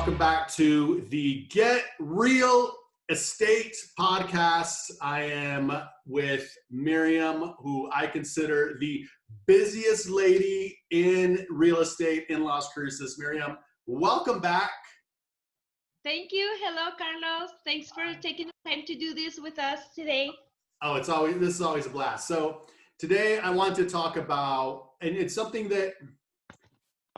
welcome back to the Get Real Estate podcast. I am with Miriam, who I consider the busiest lady in real estate in Las Cruces. Miriam, welcome back. Thank you. Hello, Carlos. Thanks for taking the time to do this with us today. Oh, this is always a blast. So today I want to talk about, and it's something that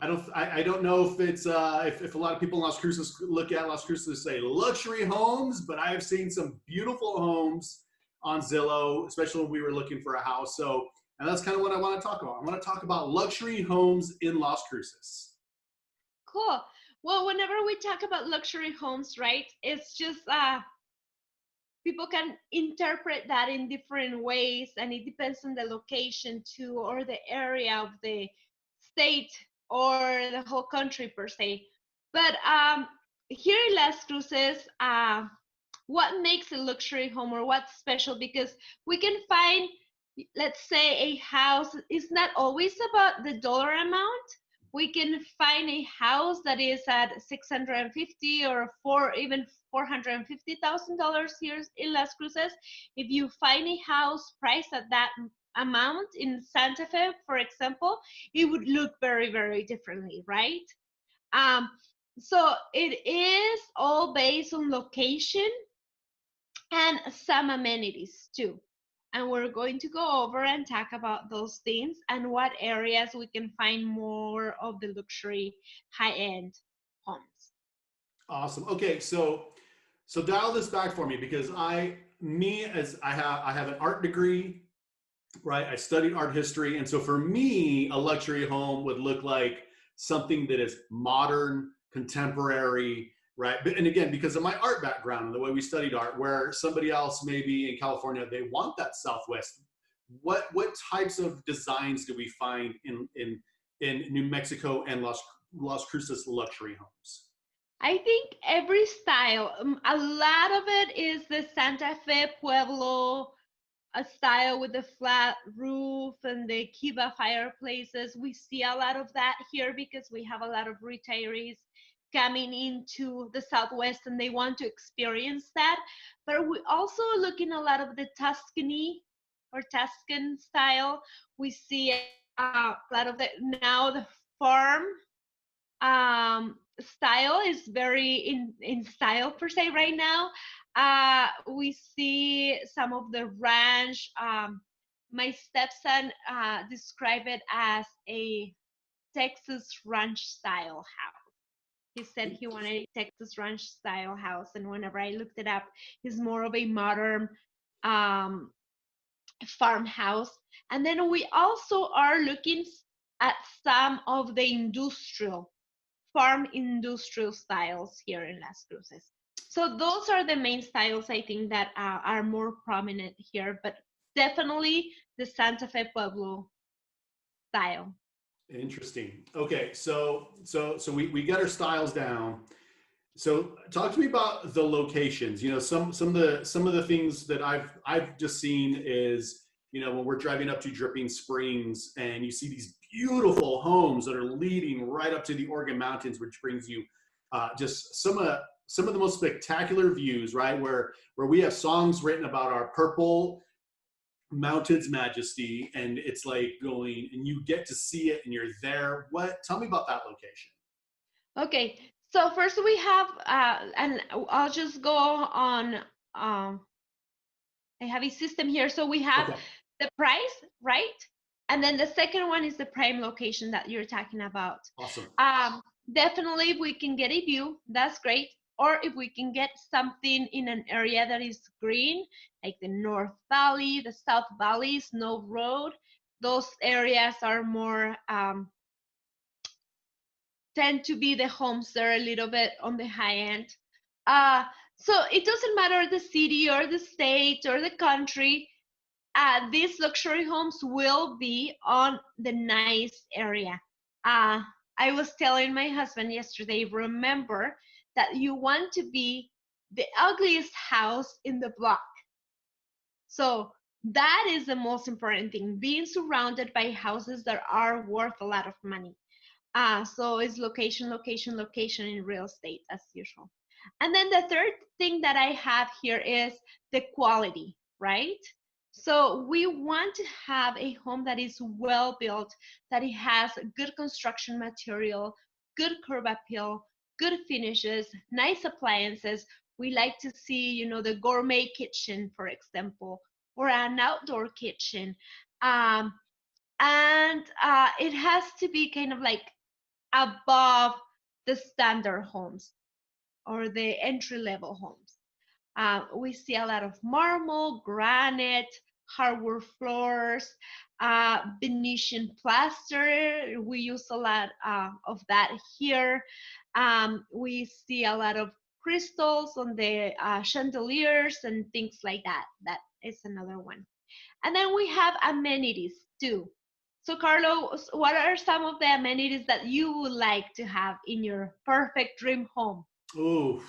I don't know if it's if a lot of people in Las Cruces look at Las Cruces and say luxury homes, but I have seen some beautiful homes on Zillow, especially when we were looking for a house. So, and that's kind of what I want to talk about. I want to talk about luxury homes in Las Cruces. Cool. Well, whenever we talk about luxury homes, right, it's just people can interpret that in different ways, and it depends on the location too, or the area of the state or the whole country per se. But here in Las Cruces, what makes a luxury home or what's special? Because we can find, let's say, a house is not always about the dollar amount. We can find a house that is at $650 or even $450,000 here in Las Cruces. If you find a house priced at that amount in Santa Fe, for example, it would look very, very differently, right? So it is all based on location and some amenities too. And we're going to go over and talk about those things and what areas we can find more of the luxury high-end homes. Awesome. Okay, so dial this back for me, because I have an art degree, right? I studied art history, and so for me, a luxury home would look like something that is modern, contemporary, right? And again, because of my art background and the way we studied art, where somebody else maybe in California, they want that Southwest. What types of designs do we find in New Mexico and Las Cruces luxury homes? I think every style, a lot of it is the Santa Fe Pueblo a style with the flat roof and the kiva fireplaces. We see a lot of that here because we have a lot of retirees coming into the Southwest and they want to experience that. But we also look in a lot of the Tuscany or Tuscan style. We see a lot of the farm style is very in style per se right now. We see some of the ranch. My stepson described it as a Texas ranch style house. He said he wanted a Texas ranch style house, and whenever I looked it up, it's more of a modern farmhouse. And then we also are looking at some of the farm industrial styles here in Las Cruces. So those are the main styles I think that are more prominent here, but definitely the Santa Fe Pueblo style. Interesting. Okay, so we got our styles down. So talk to me about the locations. You know, some of the things that I've just seen is, you know, when we're driving up to Dripping Springs and you see these beautiful homes that are leading right up to the Oregon Mountains, which brings you just some of the most spectacular views, right? Where we have songs written about our purple mountains majesty, and it's like going and you get to see it and you're there. Tell me about that location. Okay, so first we have and I'll just go on I have a system here. So we have the price, right? And then the second one is the prime location that you're talking about. Awesome. Definitely, if we can get a view, that's great. Or if we can get something in an area that is green, like the North Valley, the South Valley, Snow Road, those areas are more, tend to be the homes that are a little bit on the high end. So it doesn't matter the city or the state or the country. These luxury homes will be on the nice area. I was telling my husband yesterday, remember that you want to be the ugliest house in the block. So that is the most important thing, being surrounded by houses that are worth a lot of money. So it's location, location, location in real estate as usual. And then the third thing that I have here is the quality, right? So we want to have a home that is well built, that it has good construction material, good curb appeal, good finishes, nice appliances. We like to see, the gourmet kitchen, for example, or an outdoor kitchen. Um, and it has to be kind of like above the standard homes or the entry level homes. We see a lot of marble, granite, hardwood floors, Venetian plaster. We use a lot of that here. We see a lot of crystals on the chandeliers and things like that. That is another one. And then we have amenities too. So, Carlos, what are some of the amenities that you would like to have in your perfect dream home? Ooh,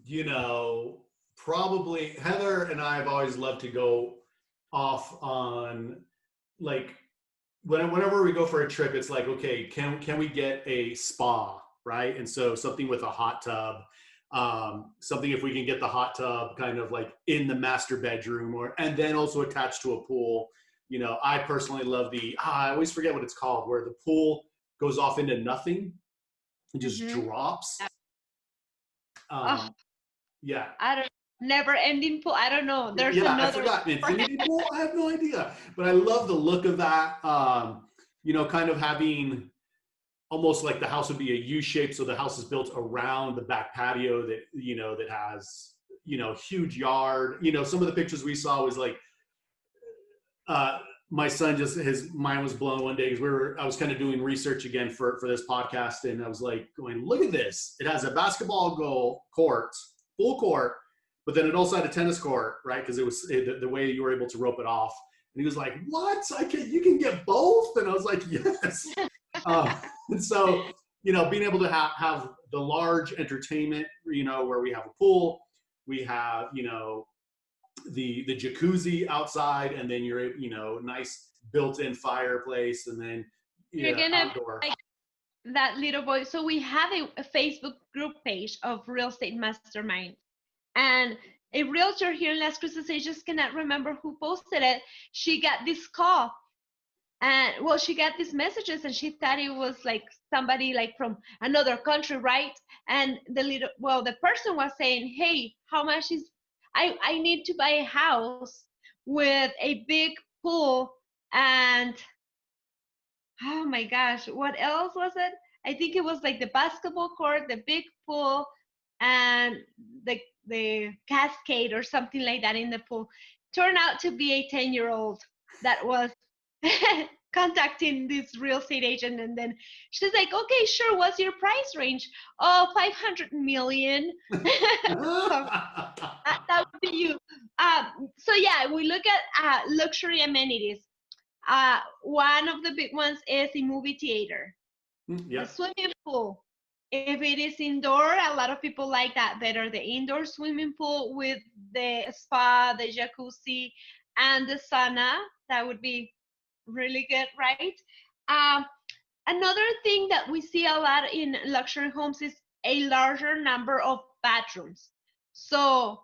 you know, probably Heather and I have always loved to go off on like whenever we go for a trip, it's like, okay, can we get a spa, right? And so something with a hot tub, something if we can get the hot tub kind of like in the master bedroom, or and then also attached to a pool. You know, I personally love the I always forget what it's called, where the pool goes off into nothing and just Mm-hmm. drops. Oh, Um, yeah, I don't, never ending pool. I don't know. There's yeah, I another word forgot. for it. Infinity pool? I have no idea. But I love the look of that. You know, kind of having almost like the house would be a U shape. So the house is built around the back patio that, that has, huge yard. You know, some of the pictures we saw was like, uh, my son just his mind was blown one day because I was kind of doing research again for this podcast, and I was like going, look at this. It has a basketball goal court, full court, but then it also had a tennis court, right? Because the way you were able to rope it off. And he was like, what? You can get both? And I was like, yes. And so, being able to have the large entertainment, where we have a pool, we have, the jacuzzi outside, and then you're nice built-in fireplace, and then You're gonna outdoor. be like that little boy. So we have a Facebook group page of Real Estate Mastermind, and a realtor here in Las Cruces, I just cannot remember who posted it. She got this call, and well, she got these messages, and she thought it was like somebody like from another country, right? And the person was saying, hey, how much is I need to buy a house with a big pool, and oh my gosh, what else was it? I think it was like the basketball court, the big pool, and the cascade or something like that in the pool. Turned out to be a 10-year-old that was contacting this real estate agent, and then she's like, okay, sure, what's your price range? Oh, 500 million. So that would be you. So yeah, we look at luxury amenities. One of the big ones is a movie theater, the Yeah, swimming pool. If it is indoor, a lot of people like that better. The indoor swimming pool with the spa, the jacuzzi, and the sauna. That would be really good, right? Um, Another thing that we see a lot in luxury homes is a larger number of bedrooms. So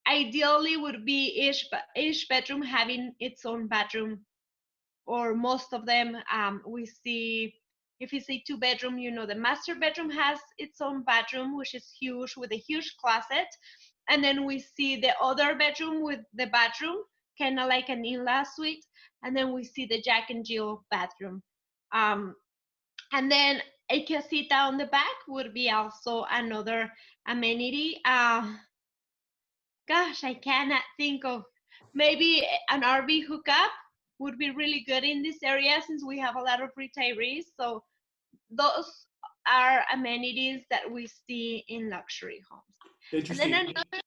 ideally would be each bedroom having its own bathroom, or most of them. We see if it's a two-bedroom, the master bedroom has its own bathroom, which is huge with a huge closet. And then we see the other bedroom with the bathroom, kind of like an in-law suite. And then we see the Jack and Jill bathroom. Um, and then a casita on the back would be also another amenity. Gosh, I cannot think of, maybe an RV hookup would be really good in this area since we have a lot of retirees. So those are amenities that we see in luxury homes. And then interesting. another,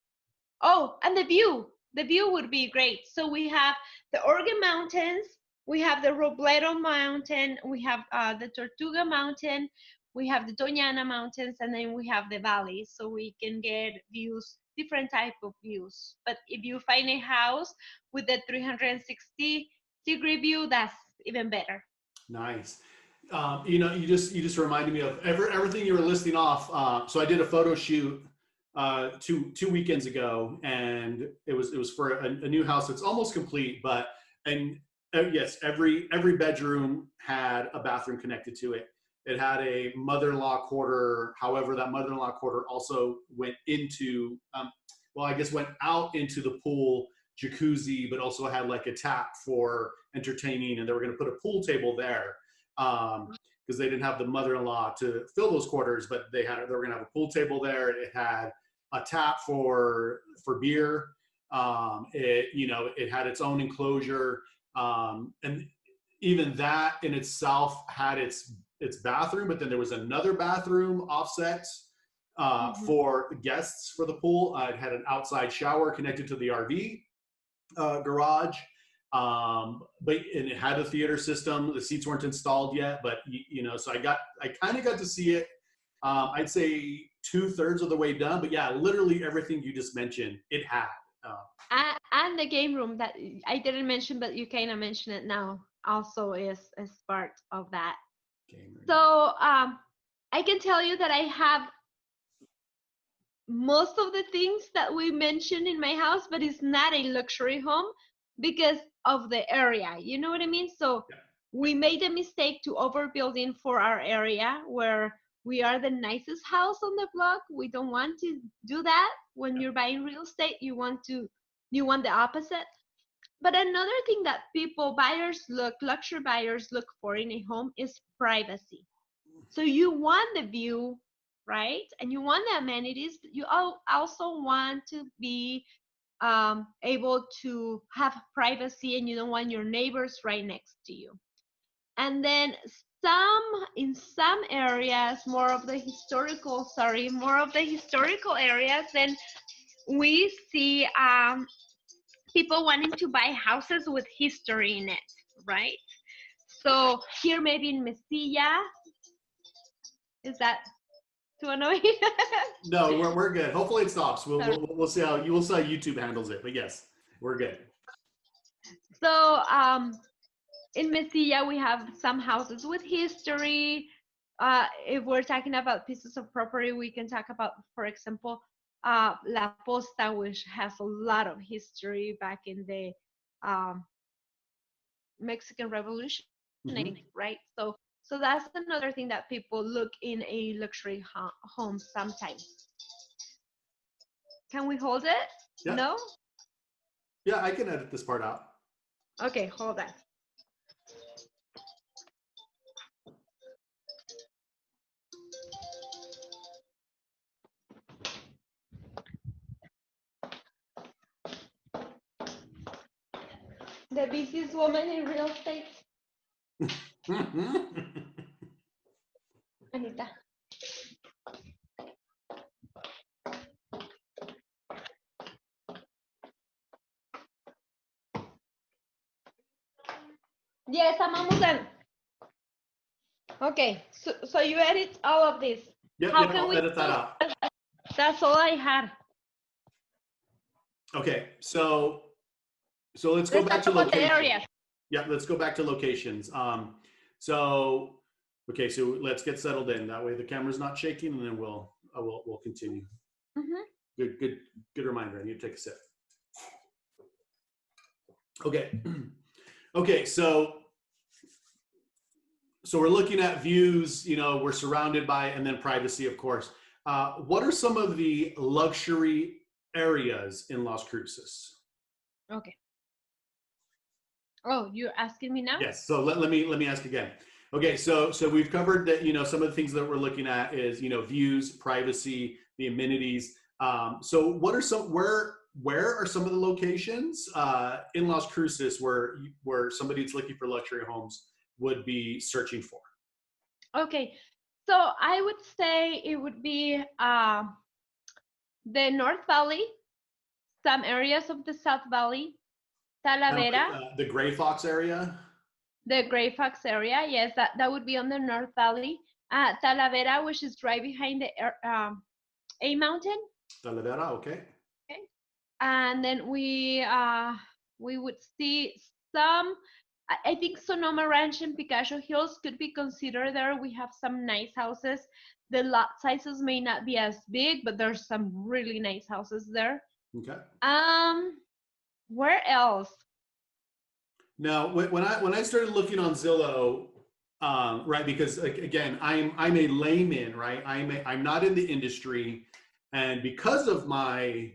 oh, and the view. The view would be great. So we have the Organ Mountains, we have the Robledo Mountain, we have the Tortuga Mountain, we have the Doñana Mountains, and then we have the valleys. So we can get views, different type of views. But if you find a house with the 360-degree view, that's even better. Nice. You just reminded me of everything you were listing off. So I did a photo shoot two weekends ago, and it was for a new house that's almost complete. But and yes, every bedroom had a bathroom connected to it. It had a mother-in-law quarter. However, that mother-in-law quarter also went into well, I guess went out into the pool jacuzzi, but also had like a tap for entertaining, and they were going to put a pool table there because they didn't have the mother-in-law to fill those quarters, but they were going to have a pool table there. It had a tap for beer. It had its own enclosure, and even that in itself had its bathroom, but then there was another bathroom offset for guests for the pool. It had an outside shower connected to the RV garage. But and it had a theater system. The seats weren't installed yet, but so I kind of got to see it. I'd say 2/3 of the way done, but yeah, literally everything you just mentioned, it had. And the game room that I didn't mention, but you kind of mentioned it now, also is part of that. Game room. So I can tell you that I have most of the things that we mentioned in my house, but it's not a luxury home because of the area. You know what I mean? So Yeah. we made a mistake to overbuilding for our area where we are the nicest house on the block. We don't want to do that. When you're buying real estate, you want the opposite. But another thing that luxury buyers look for in a home is privacy. So you want the view, right? And you want the amenities. You also want to be able to have privacy, and you don't want your neighbors right next to you. And then in some areas, more of the historical areas, then we see people wanting to buy houses with history in it, right? So here maybe in Mesilla, is that too annoying? No, we're good. Hopefully it stops. We'll see how YouTube handles it. But yes, we're good. So in Mesilla, we have some houses with history. If we're talking about pieces of property, we can talk about, for example, La Posta, which has a lot of history back in the Mexican Revolution, right? So that's another thing that people look in a luxury home sometimes. Can we hold it? Yeah. No? Yeah, I can edit this part out. Okay, hold on. The busiest woman in real estate. Anita. Yes, I'm almost done. Okay, so you edit all of this. Yep, How can I'll we edit that out. That's all I had. Okay, so let's go back to locations. Yeah, let's go back to locations. Okay, so let's get settled in. That way the camera's not shaking, and then we'll continue. Good reminder. I need to take a sip. Okay. Okay, so we're looking at views, we're surrounded by, and then privacy, of course. What are some of the luxury areas in Las Cruces? Okay. Oh, you're asking me now? Yes. So let me ask again. Okay, so we've covered that, some of the things that we're looking at is, views, privacy, the amenities. So where are some of the locations in Las Cruces where somebody that's looking for luxury homes would be searching for? Okay, so I would say it would be the North Valley, some areas of the South Valley, Talavera. The Gray Fox area? The Gray Fox area, yes, that would be on the North Valley. Talavera, which is right behind the A Mountain. Talavera, okay. Okay. And then we would see some I think Sonoma Ranch and Picacho Hills could be considered there. We have some nice houses. The lot sizes may not be as big, but there's some really nice houses there. Okay. Um, where else? Now, when I started looking on Zillow, right, because again, I'm a layman, right? I'm not in the industry, and because of my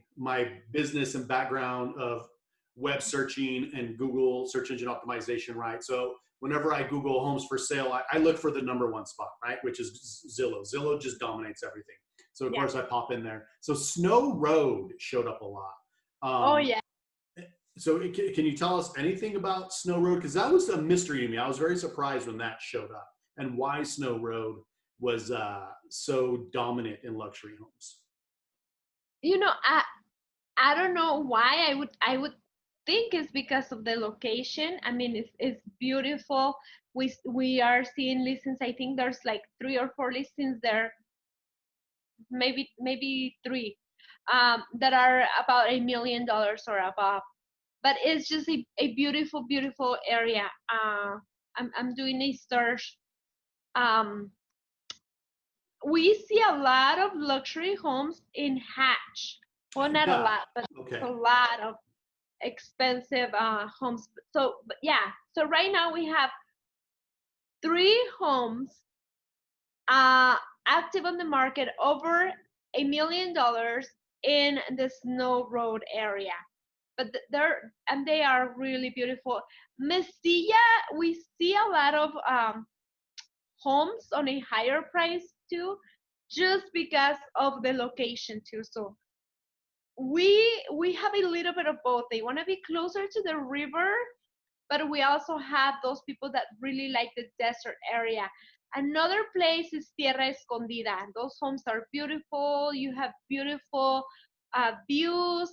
business and background of web searching and Google search engine optimization, right? So whenever I Google homes for sale, I look for the number one spot, right, which is Zillow. Zillow just dominates everything. So of Yeah. course I pop in there. So Snow Road showed up a lot. Oh Um, yeah. so can you tell us anything about Snow Road? Because that was a mystery to me. I was very surprised when that showed up, and why Snow Road was so dominant in luxury homes. You know, I don't know why I would think it's because of the location. I mean, it's beautiful. We are seeing listings. I think there's like 3 or 4 listings there, maybe three, that are about $1 million or above. But it's just a beautiful, beautiful area. I'm doing a search. Um, we see a lot of luxury homes in Hatch. Well, not a Yeah. lot, but Okay. a lot of expensive homes. So, but yeah. So right now we have 3 homes uh, active on the market over $1 million in the Snow Road area. But they are really beautiful. Mesilla, we see a lot of homes on a higher price too, just because of the location too. So we have a little bit of both. They want to be closer to the river, but we also have those people that really like the desert area. Another place is Tierra Escondida. Those homes are beautiful. You have beautiful views,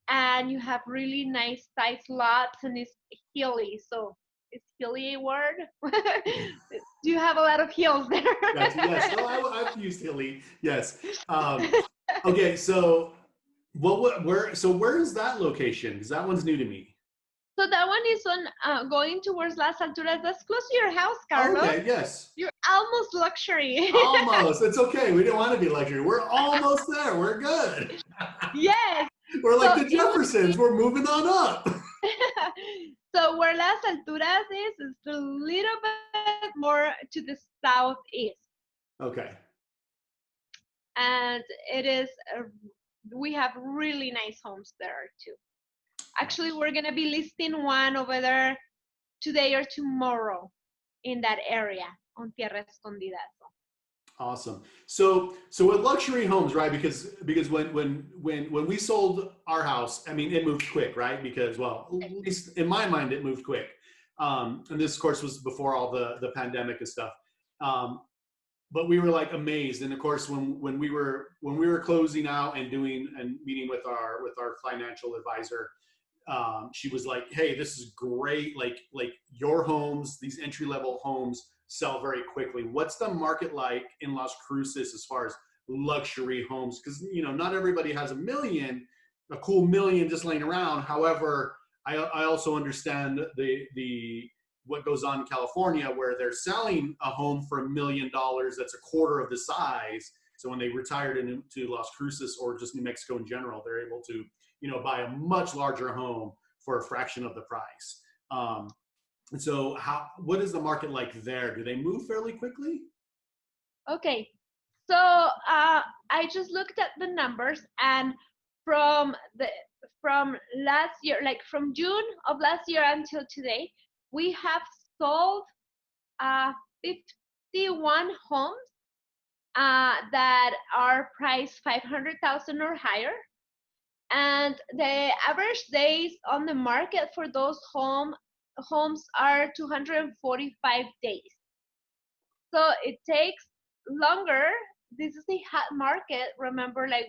and you have really nice sized lots, and it's hilly. So is hilly a word? Do you have a lot of hills there? Gotcha. Yes. Oh, I've used Hilly. Yes. Um, okay. So where? So where is that location? Because that one's new to me. So that one is on going towards Las Alturas. That's close to your house, Carlos. Okay. Yes. You're almost luxury. Almost. It's okay. We didn't want to be luxury. We're almost there. We're good. Yes. We're So like the it would Jeffersons. We're moving on up. so where Las Alturas is a little bit more to the southeast, Okay. and it is we have really nice homes there too. Actually, we're gonna be listing one over there today or tomorrow in that area on Tierra Escondida. Awesome. So with luxury homes, right? Because when we sold our house, I mean, it moved quick, right? Because well, at least in my mind, it moved quick. And this, of course, was before all the pandemic and stuff. Um, but we were like amazed. And of course, when we were closing out and doing and meeting with our financial advisor, she was like, "Hey, this is great. Like your homes, these entry level homes sell very quickly. What's the market like in Las Cruces as far as luxury homes? Because not everybody has a cool million just laying around. However, I also understand the what goes on in California where they're selling a home for $1 million that's a quarter of the size. So when they retired into Las Cruces or just New Mexico in general, they're able to buy a much larger home for a fraction of the price. And so what is the market like there? Do they move fairly quickly? Okay, so I just looked at the numbers, and from the from last year, like from June of last year until today, we have sold uh, 51 homes that are priced 500,000 or higher, and the average days on the market for those homes are 245 days. So it takes longer. This is a hot market. Remember, like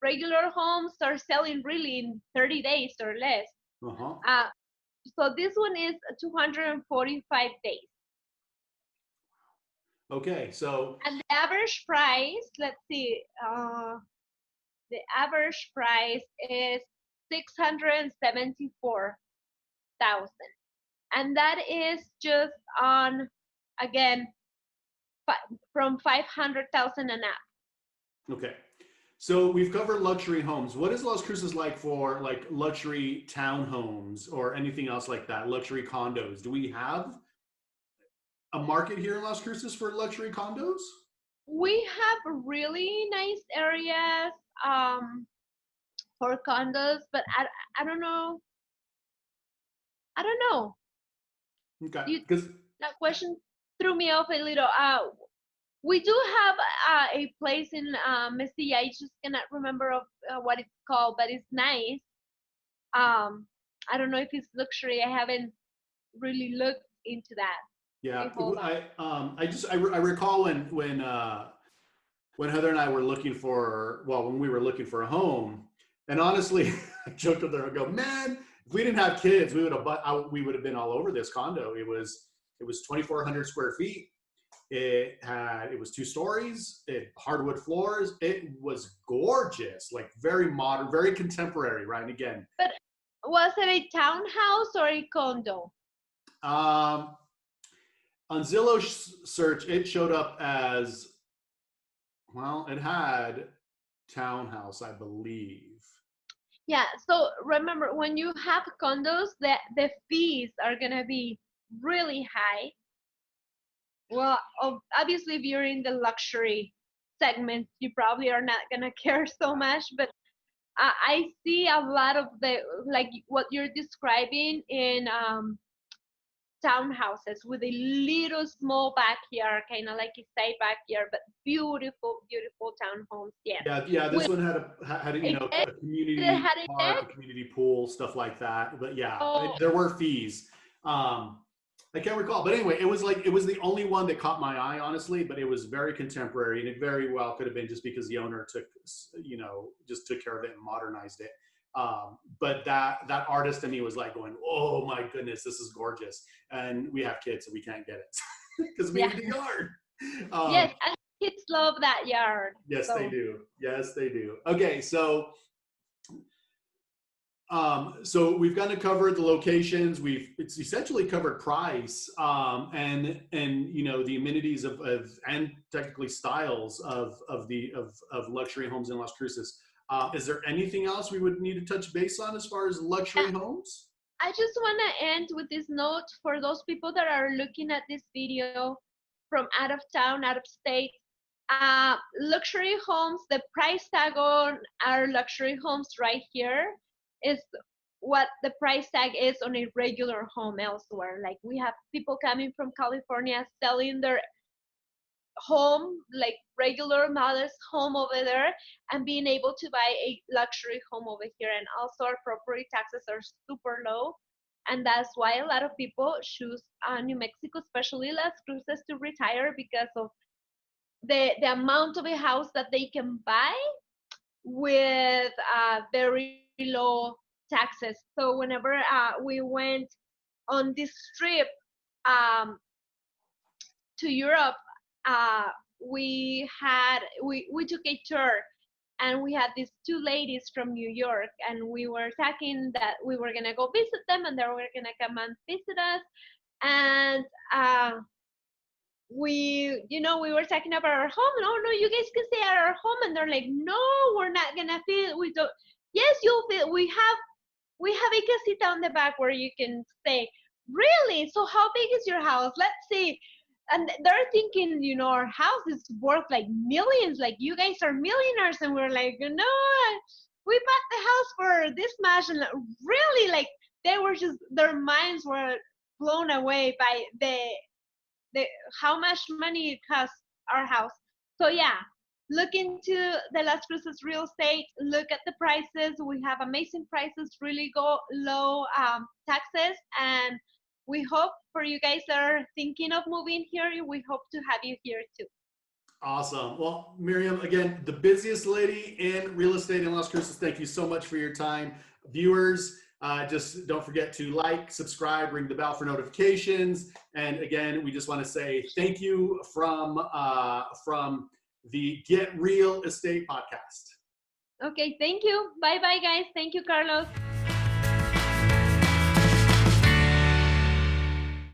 regular homes are selling really in 30 days or less. Uh-huh. Uh, so this one is 245 days. Okay, so And the average price, let's see, the average price is 674,000. and that is just on, again, from 500,000 and up. Okay. So we've covered luxury homes. What is Las Cruces like for like luxury townhomes or anything else like that? Luxury condos. Do we have a market here in Las Cruces for luxury condos? We have really nice areas um, for condos, but I don't know. I don't know. Okay. You, Because that question threw me off a little. We do have a place in Mesilla. I just cannot remember of what it's called, but it's nice. I don't know if it's luxury. I haven't really looked into that. yeah, Okay, hold on. I recall when Heather and I were looking for, well, when we were looking for a home, and honestly, I joked with her. I go, man, if we didn't have kids, we would have been all over this condo. It was 2,400 square feet. It was 2 stories. It hardwood floors. It was gorgeous, like very modern, very contemporary, right? And again, But was it a townhouse or a condo? um, on Zillow search, it showed up as, well, it had townhouse, I believe. Yeah. So remember, when you have condos, the fees are gonna be really high. Well, obviously, if you're in the luxury segment, you probably are not gonna care so much. But I see a lot of the, like what you're describing in townhouses with a little small backyard, kind of like a side backyard, but beautiful, beautiful townhomes. Yes, Yeah, yeah. This with one had a deck. a Did it community had a park, deck? a community pool, stuff like that. But yeah, Oh, there were fees. Um, I can't recall, but anyway, it was the only one that caught my eye, honestly. But it was very contemporary, and it very well could have been just because the owner just took care of it and modernized it. But that artist in me was like going, "Oh my goodness, this is gorgeous!" And we have kids, so we can't get it because we yeah. need the yard. Yes, Um, and kids love that yard. yes, they So do. Yes, they do. Okay, so we've got to cover the locations. It's essentially covered price, and the amenities of and technically styles of luxury homes in Las Cruces. Is there anything else we would need to touch base on as far as yeah, luxury homes? I just want to end with this note for those people that are looking at this video from out of town, out of state. Luxury homes, the price tag on our luxury homes right here is what the price tag is on a regular home elsewhere. Like, we have people coming from California selling their home, like regular modest home over there, and being able to buy a luxury home over here. And also, our property taxes are super low, and that's why a lot of people choose New Mexico, especially Las Cruces, to retire, because of the amount of a house that they can buy with very low taxes. So whenever we went on this trip um, to Europe, uh, we took a tour, and we had these two ladies from New York, and we were talking that we were gonna go visit them, and they were gonna come and visit us, and we were talking about our home, and, oh no, you guys can stay at our home, and they're like, no, we're not gonna feel, we don't, yes, you'll feel, we have a casita on the back where you can stay. Really? So how big is your house? Let's see. And they're thinking, our house is worth like millions, like you guys are millionaires, and we're like, no, we bought the house for this much. And really, like, their minds were blown away by the how much money it costs our house. So yeah, look into the Las Cruces real estate. Look at the prices. We have amazing prices, really go low taxes, and we hope for you guys that are thinking of moving here. We hope to have you here too. Awesome. Well, Miriam, again, the busiest lady in real estate in Las Cruces. Thank you so much for your time. Viewers, just don't forget to like, subscribe, ring the bell for notifications. And again, we just want to say thank you from the Get Real Estate podcast. Okay, thank you. Bye bye, guys. Thank you, Carlos.